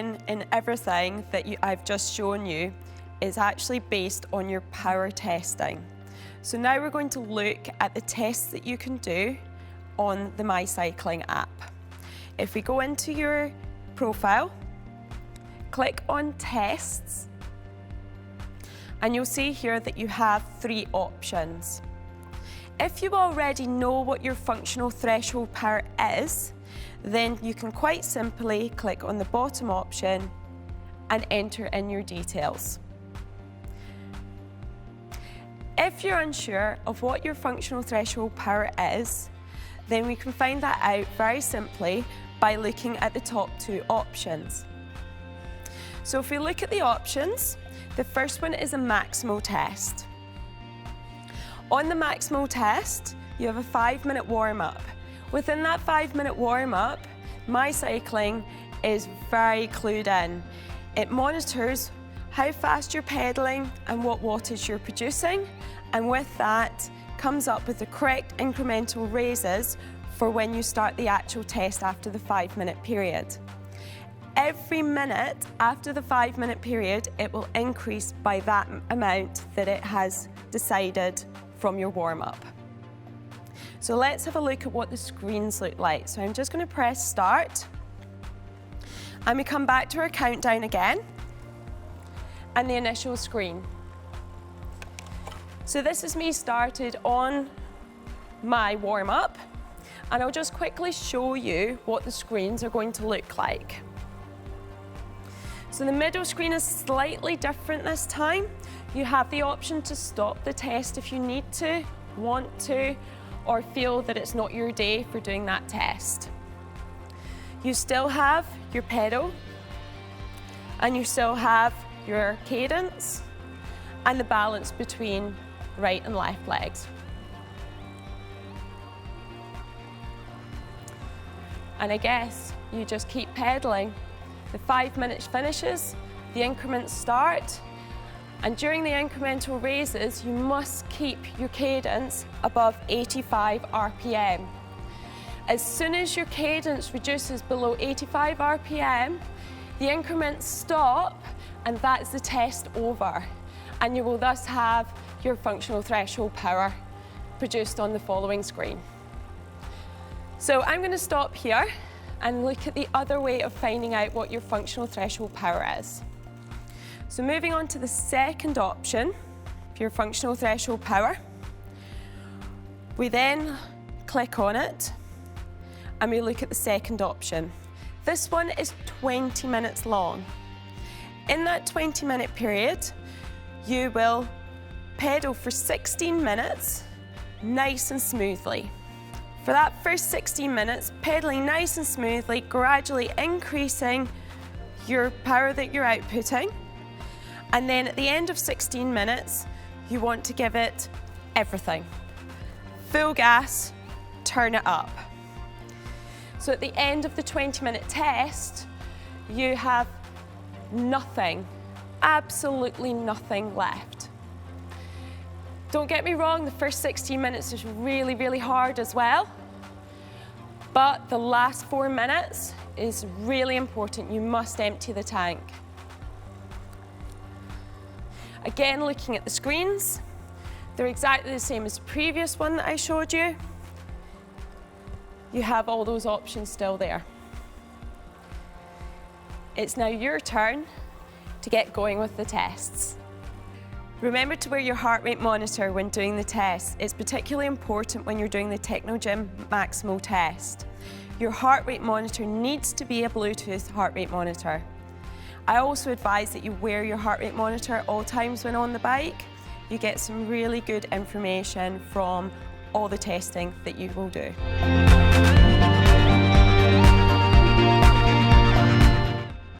everything and everything that I've just shown you is actually based on your power testing. So now we're going to look at the tests that you can do on the MyCycling app. If we go into your profile, click on Tests, and you'll see here that you have 3 options. If you already know what your functional threshold power is, then you can quite simply click on the bottom option and enter in your details. If you're unsure of what your functional threshold power is, then we can find that out very simply by looking at the top 2 options. So if we look at the options, the first one is a Maximal test. On the Maximal test, you have a 5-minute warm-up. Within that 5-minute warm-up, MyCycling is very clued in. It monitors how fast you're pedaling and what wattage you're producing, and with that comes up with the correct incremental raises for when you start the actual test after the 5-minute period. Every minute after the 5-minute period, it will increase by that amount that it has decided from your warm-up. So let's have a look at what the screens look like. So I'm just going to press start, and we come back to our countdown again and the initial screen. So this is me started on my warm-up, and I'll just quickly show you what the screens are going to look like. So the middle screen is slightly different this time. You have the option to stop the test if you need to, want to, or feel that it's not your day for doing that test. You still have your pedal, and you still have your cadence and the balance between right and left legs. And I guess you just keep pedaling. The 5 minutes finishes, the increments start, and during the incremental raises, you must keep your cadence above 85 RPM. As soon as your cadence reduces below 85 RPM, the increments stop, and that's the test over. And you will thus have your functional threshold power produced on the following screen. So I'm going to stop here and look at the other way of finding out what your functional threshold power is. So moving on to the second option, your functional threshold power, we then click on it and we look at the second option. This one is 20 minutes long. In that 20-minute period, you will pedal for 16 minutes, nice and smoothly. For that first 16 minutes, pedaling nice and smoothly, gradually increasing your power that you're outputting. And then at the end of 16 minutes, you want to give it everything. Full gas, turn it up. So at the end of the 20-minute test, you have nothing, absolutely nothing left. Don't get me wrong, the first 16 minutes is really, really hard as well. But the last 4 minutes is really important. You must empty the tank. Again, looking at the screens, they're exactly the same as the previous one that I showed you. You have all those options still there. It's now your turn to get going with the tests. Remember to wear your heart rate monitor when doing the test. It's particularly important when you're doing the Technogym Maximal test. Your heart rate monitor needs to be a Bluetooth heart rate monitor. I also advise that you wear your heart rate monitor at all times when on the bike. You get some really good information from all the testing that you will do.